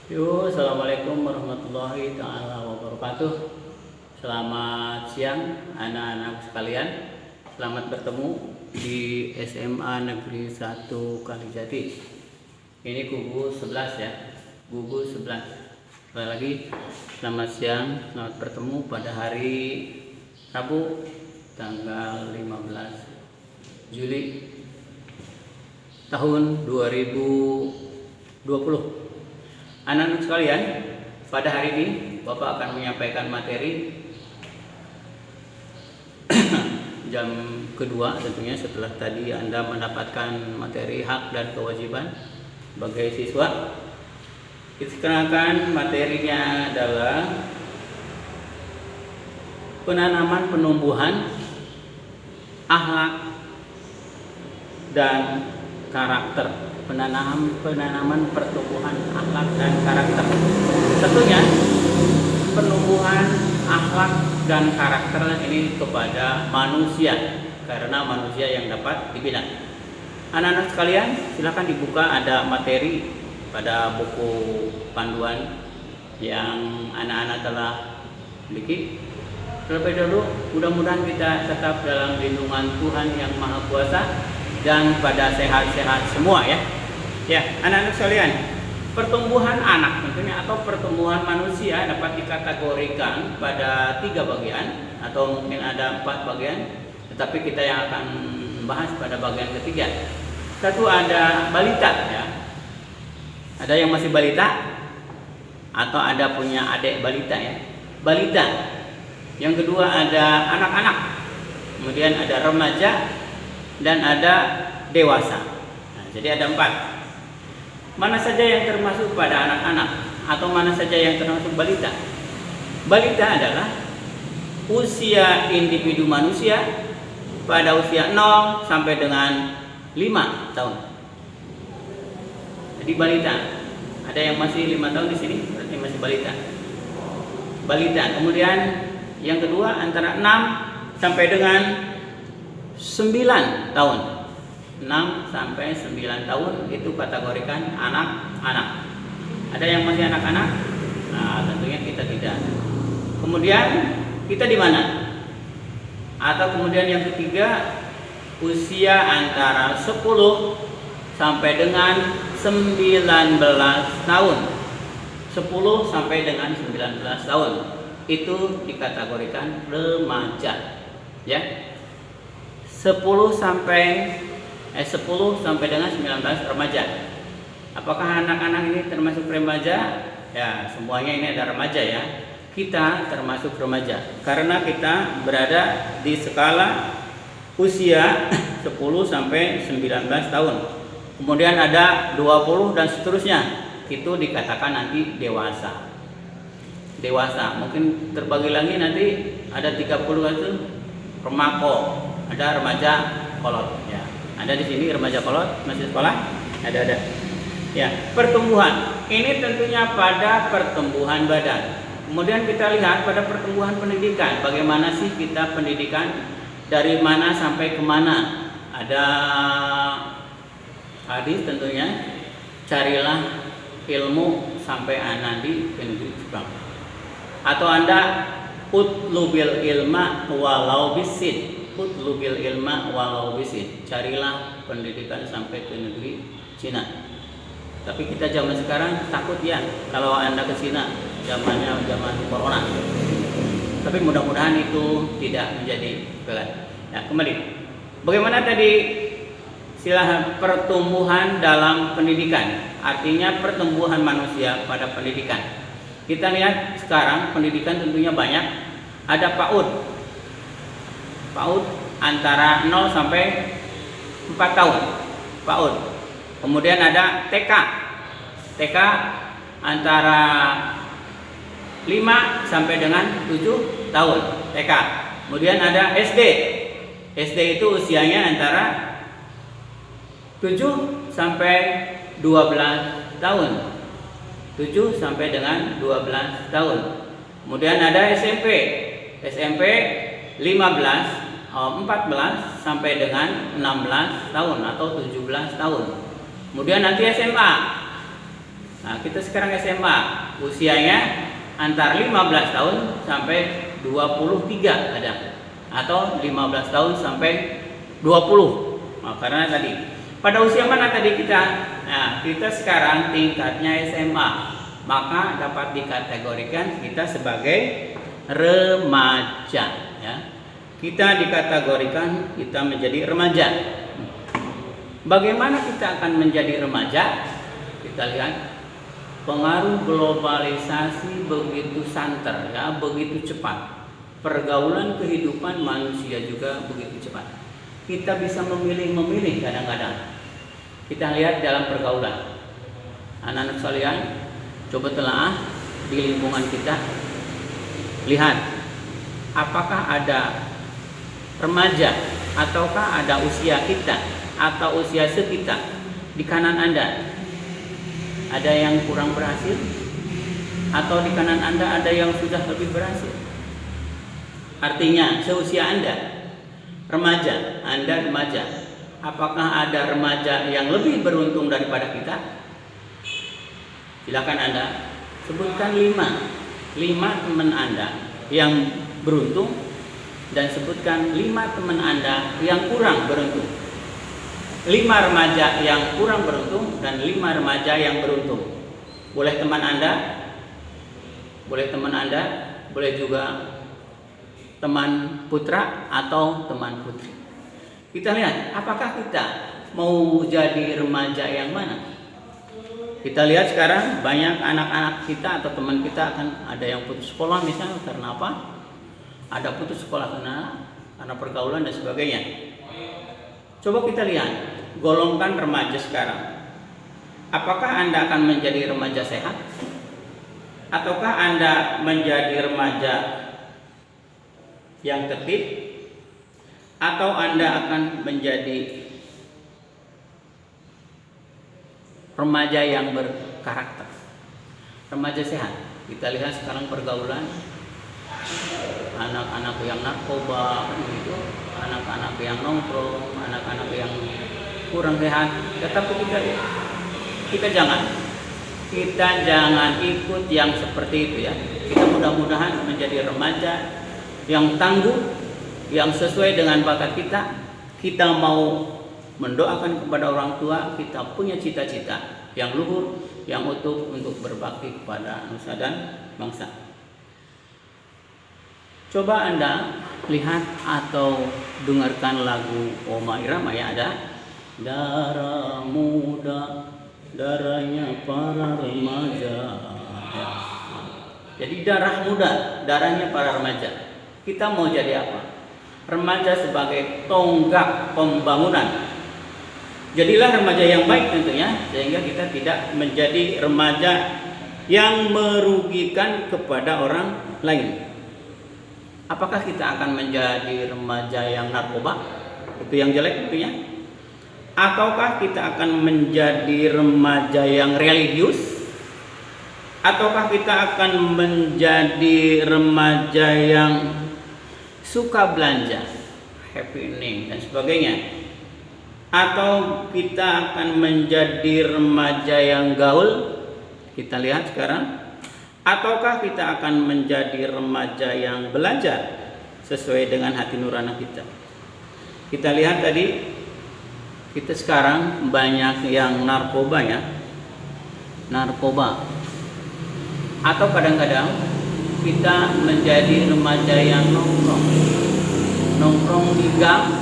Yo, assalamualaikum warahmatullahi taala wabarakatuh. Selamat siang anak-anak sekalian. Selamat bertemu di SMA Negeri 1 Kalijati. Ini gugu 11 ya. Gugu 11. Sekali lagi selamat siang, selamat bertemu pada hari Rabu tanggal 15 Juli tahun 2020. Anak-anak sekalian, pada hari ini Bapak akan menyampaikan materi jam kedua tentunya setelah tadi Anda mendapatkan materi hak dan kewajiban sebagai siswa. Kenalkan materinya adalah penanaman penumbuhan akhlak dan karakter. Penanaman pertumbuhan akhlak dan karakter. Tentunya penumbuhan akhlak dan karakter ini kepada manusia, karena manusia yang dapat dibina. Anak-anak sekalian, silakan dibuka, ada materi pada buku panduan yang anak-anak telah miliki. Terlebih dahulu, mudah-mudahan kita tetap dalam lindungan Tuhan yang Maha Kuasa dan pada sehat-sehat semua ya. Ya, anak-anak sekalian, pertumbuhan anak tentunya atau pertumbuhan manusia dapat dikategorikan pada 3 bagian atau mungkin ada 4 bagian, tetapi kita yang akan membahas pada bagian ketiga. Satu, ada balita ya. Ada yang masih balita atau ada punya adik balita ya. Balita. Yang kedua ada anak-anak. Kemudian ada remaja dan ada dewasa. Nah, jadi ada 4. Mana saja yang termasuk pada anak-anak atau mana saja yang termasuk balita? Balita adalah usia individu manusia pada usia 0 sampai dengan 5 tahun. Jadi balita. Ada yang masih 5 tahun di sini, berarti masih balita. Balita. Kemudian yang kedua antara 6 sampai dengan 9 tahun. 6 sampai 9 tahun itu kategorikan anak-anak. Ada yang masih anak-anak? Nah, tentunya kita tidak. Kemudian kita di mana? Atau kemudian yang ketiga, usia antara 10 sampai dengan 19 tahun. 10 sampai dengan 19 tahun. Itu dikategorikan remaja. Ya. 10 sampai dengan 19 remaja. Apakah anak-anak ini termasuk remaja? Ya, semuanya ini ada remaja ya. Kita termasuk remaja karena kita berada di skala usia 10 sampai 19 tahun. Kemudian ada 20 dan seterusnya. Itu dikatakan nanti dewasa. Dewasa mungkin terbagi lagi nanti ada 30 itu remako, ada remaja kolot ya. Ada di sini remaja kolot, masih sekolah? Ada. Ya, pertumbuhan. Ini tentunya pada pertumbuhan badan. Kemudian kita lihat pada pertumbuhan pendidikan. Bagaimana sih kita pendidikan? Dari mana sampai kemana? Ada hadis tentunya. Carilah ilmu sampai anadi negeri Jepang. Atau Anda utlubil ilma walau bisin. Utlubil ilma walau bisin. Carilah pendidikan sampai ke negeri Cina. Tapi kita zaman sekarang takut ya kalau Anda ke Cina, zaman corona. Tapi mudah-mudahan itu tidak menjadi berat. Nah, kembali. Bagaimana tadi istilah pertumbuhan dalam pendidikan? Artinya pertumbuhan manusia pada pendidikan. Kita lihat sekarang pendidikan tentunya banyak. Ada PAUD. PAUD antara 0 sampai 4 tahun. PAUD. Kemudian ada TK. TK antara 5 sampai dengan 7 tahun. TK. Kemudian ada SD. SD itu usianya antara 7 sampai 12 tahun. 7 sampai dengan 12 tahun. Kemudian ada SMP. SMP 14 sampai dengan 16 tahun atau 17 tahun. Kemudian nanti SMA Nah, kita sekarang SMA, usianya antar 15 tahun sampai 23 ada, atau 15 tahun sampai 20. Nah, karena tadi pada usia mana tadi kita? Nah, kita sekarang tingkatnya SMA, maka dapat dikategorikan kita sebagai remaja, ya. Kita dikategorikan kita menjadi remaja. Bagaimana kita akan menjadi remaja? Kita lihat. Pengaruh globalisasi begitu santer, ya, begitu cepat. Pergaulan kehidupan manusia juga begitu cepat. Kita bisa memilih kadang-kadang. Kita lihat dalam pergaulan. Anak-anak sekalian, coba telaah di lingkungan kita. Lihat, apakah ada remaja ataukah ada usia kita atau usia sekitar di kanan Anda? Ada yang kurang berhasil, atau di kanan Anda ada yang sudah lebih berhasil. Artinya seusia Anda remaja, Anda remaja, apakah ada remaja yang lebih beruntung daripada kita? Silakan Anda sebutkan 5 teman Anda yang beruntung, dan sebutkan 5 teman Anda yang kurang beruntung. 5 remaja yang kurang beruntung dan 5 remaja yang beruntung. Boleh teman Anda, boleh juga teman putra atau teman putri. Kita lihat apakah kita mau jadi remaja yang mana. Kita lihat sekarang banyak anak-anak kita atau teman kita akan ada yang putus sekolah misalnya karena apa? Ada putus sekolah karena pergaulan dan sebagainya. Coba kita lihat golongan remaja sekarang. Apakah Anda akan menjadi remaja sehat? Ataukah Anda menjadi remaja yang tertib? Atau Anda akan menjadi remaja yang berkarakter? Remaja sehat. Kita lihat sekarang pergaulan anak-anak yang narkoba, gitu, anak-anak yang nongkrong, anak-anak yang kurang sehat. Tetapi kita jangan ikut yang seperti itu, ya. Kita mudah-mudahan menjadi remaja yang tangguh, yang sesuai dengan bakat kita. Kita mau mendoakan kepada orang tua, kita punya cita-cita yang luhur, yang utuh untuk berbakti kepada nusa dan bangsa. Coba Anda lihat atau dengarkan lagu Rhoma Irama, ya, ada darah muda, darahnya para remaja. Ya. Jadi darah muda, darahnya para remaja. Kita mau jadi apa? Remaja sebagai tonggak pembangunan. Jadilah remaja yang baik tentunya, sehingga kita tidak menjadi remaja yang merugikan kepada orang lain. Apakah kita akan menjadi remaja yang narkoba? Itu yang jelek tentunya. Ataukah kita akan menjadi remaja yang religius? Ataukah kita akan menjadi remaja yang suka belanja, happening dan sebagainya? Atau kita akan menjadi remaja yang gaul? Kita lihat sekarang. Ataukah kita akan menjadi remaja yang belajar sesuai dengan hati nurani kita? Kita lihat tadi, kita sekarang banyak yang narkoba, ya, narkoba. Atau kadang-kadang kita menjadi remaja yang nongkrong di gang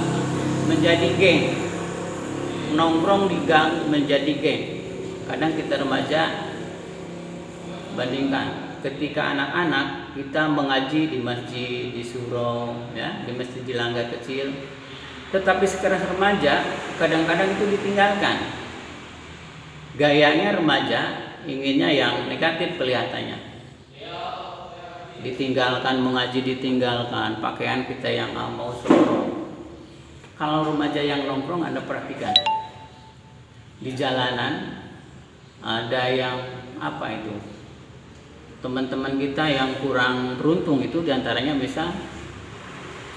menjadi geng, nongkrong di gang menjadi geng. Kadang kita remaja, bandingkan ketika anak-anak kita mengaji di masjid, di surau, ya, di masjid di langgar kecil. Tetapi sekarang remaja kadang-kadang itu ditinggalkan. Gayanya remaja inginnya yang negatif kelihatannya. Ditinggalkan mengaji, ditinggalkan pakaian kita yang mau sorong. Kalau remaja yang nongkrong, Anda perhatikan di jalanan ada yang apa itu? Teman-teman kita yang kurang beruntung itu diantaranya bisa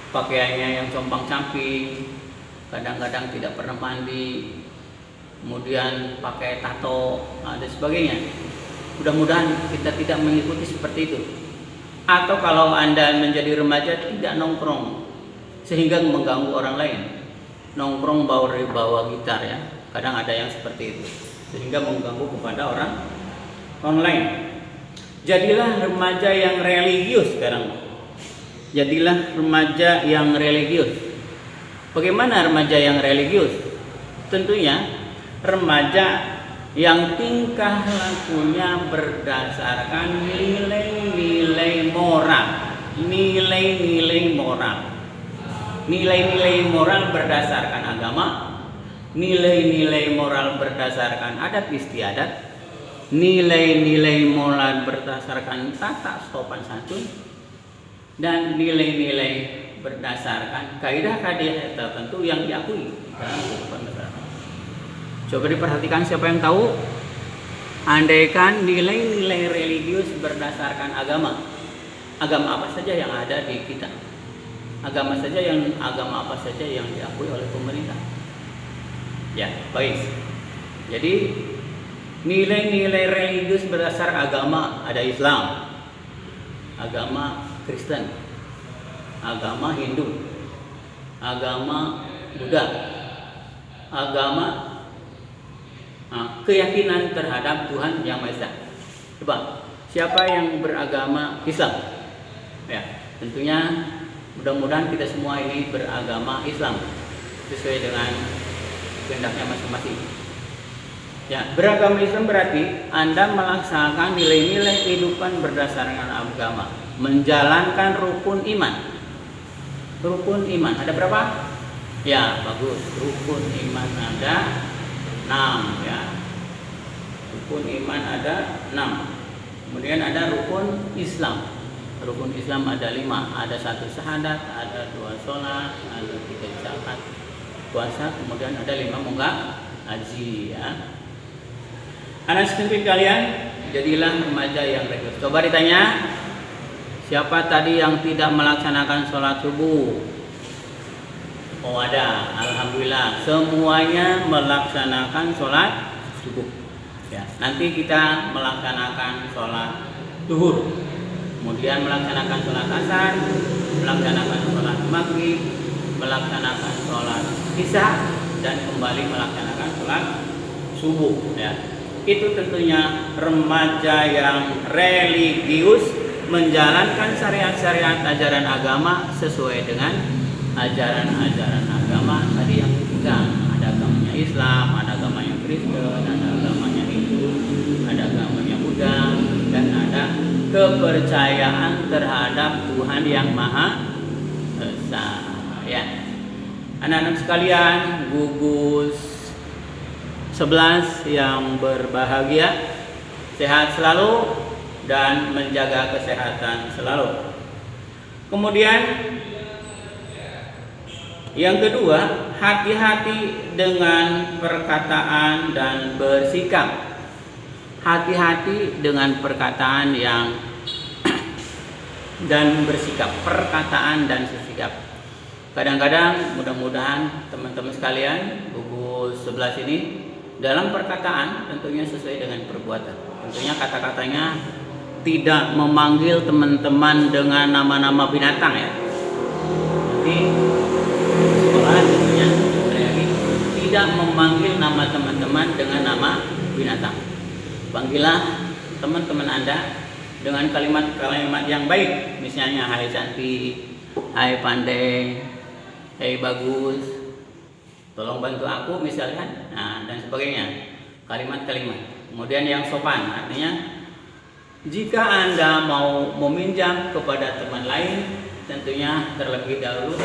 pakaiannya yang compang-camping, kadang-kadang tidak pernah mandi, kemudian pakai tato dan sebagainya. Mudah-mudahan kita tidak mengikuti seperti itu. Atau kalau Anda menjadi remaja, tidak nongkrong sehingga mengganggu orang lain. Nongkrong bawa gitar ya. Kadang ada yang seperti itu sehingga mengganggu kepada orang lain. Jadilah remaja yang religius sekarang. Jadilah remaja yang religius. Bagaimana remaja yang religius? Tentunya remaja yang tingkah lakunya berdasarkan nilai-nilai moral. Nilai-nilai moral. Nilai-nilai moral berdasarkan agama, nilai-nilai moral berdasarkan adat istiadat, nilai-nilai moral berdasarkan tata sopan santun, dan nilai-nilai berdasarkan kaidah-kaidah tertentu yang diakui dalam kehidupan masyarakat. Coba diperhatikan siapa yang tahu, andaikan nilai-nilai religius berdasarkan agama apa saja yang ada di kita, agama apa saja yang diakui oleh pemerintah. Ya, baik. Jadi nilai-nilai religius berdasar agama ada Islam, agama Kristen, agama Hindu, agama Buddha, agama keyakinan terhadap Tuhan Yang Maha Esa. Coba, siapa yang beragama Islam? Ya, tentunya mudah-mudahan kita semua ini beragama Islam sesuai dengan kehendaknya masing-masing. Ya, beragama Islam berarti Anda melaksanakan nilai-nilai kehidupan berdasarkan agama, menjalankan rukun iman. Rukun iman ada berapa? Ya, bagus. Rukun iman ada 6 ya. Rukun iman ada 6. Kemudian ada rukun Islam. Rukun Islam ada 5. Ada 1 syahadat, ada 2 sholat, ada 3 zakat, puasa, kemudian ada 5 munggah haji ya. Anak sekalian kalian, jadilah remaja yang religius. Coba ditanya, siapa tadi yang tidak melaksanakan sholat subuh? Oh ada, alhamdulillah semuanya melaksanakan sholat subuh. Ya, nanti kita melaksanakan sholat zuhur, kemudian melaksanakan sholat asar, melaksanakan sholat maghrib, melaksanakan sholat isya, dan kembali melaksanakan sholat subuh. Ya, itu tentunya remaja yang religius, menjalankan syariat-syariat ajaran agama sesuai dengan ajaran-ajaran agama tadi yang ketiga. Ada agamanya Islam, ada agamanya Kristen, ada agamanya Hindu, ada agamanya Buddha, dan ada kepercayaan terhadap Tuhan Yang Maha Esa. Ya, anak-anak sekalian, gugus 11 yang berbahagia, sehat selalu dan menjaga kesehatan selalu. Kemudian yang kedua, hati-hati dengan perkataan dan bersikap. Hati-hati dengan perkataan yang dan bersikap, perkataan dan bersikap. Kadang-kadang mudah-mudahan teman-teman sekalian gugus 11 ini dalam perkataan tentunya sesuai dengan perbuatan. Tentunya kata-katanya tidak memanggil teman-teman dengan nama-nama binatang ya. Jadi sekolah tentunya tidak memanggil nama teman-teman dengan nama binatang. Panggillah teman-teman Anda dengan kalimat-kalimat yang baik. Misalnya hai cantik, hai pandai, hai bagus, tolong bantu aku misalkan, nah, dan sebagainya. Kalimat-kalimat. Kemudian yang sopan, artinya jika Anda mau meminjam kepada teman lain, tentunya terlebih dahulu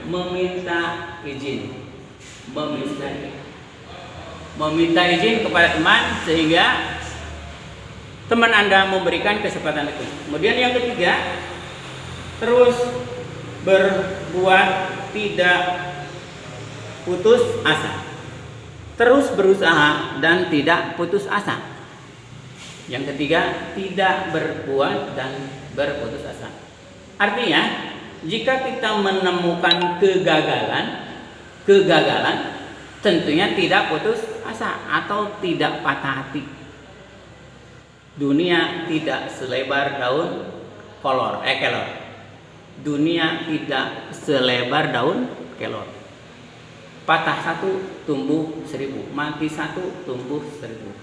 meminta izin. Meminta izin kepada teman sehingga teman Anda memberikan kesempatan itu. Kemudian yang ketiga, terus berbuat tidak putus asa. Terus berusaha dan tidak putus asa. Yang ketiga, tidak berbuat dan berputus asa. Artinya, jika kita menemukan kegagalan, tentunya tidak putus asa atau tidak patah hati. Dunia tidak selebar daun kelor. Dunia tidak selebar daun kelor. Patah satu tumbuh 1000, mati satu tumbuh 1000.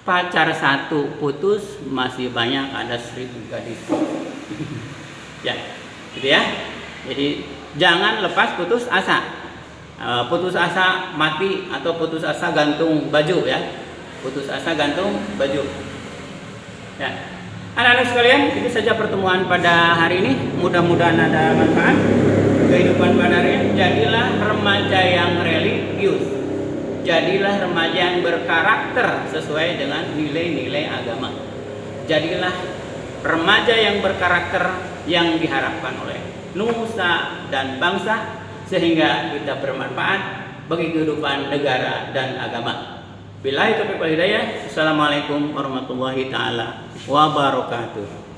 Pacar satu putus masih banyak ada 1000 gadis. Ya, gitu ya. Jadi jangan lepas putus asa. Putus asa mati atau putus asa gantung baju ya. Putus asa gantung baju. Ya. Anak-anak sekalian, itu saja pertemuan pada hari ini. Mudah-mudahan ada manfaat kehidupan pada hari ini. Jadilah remaja yang religius. Jadilah remaja yang berkarakter sesuai dengan nilai-nilai agama. Jadilah remaja yang berkarakter yang diharapkan oleh nusa dan bangsa, sehingga kita bermanfaat bagi kehidupan negara dan agama. Billahi taufiq wal hidayah. Assalamualaikum warahmatullahi taala wabarakatuh.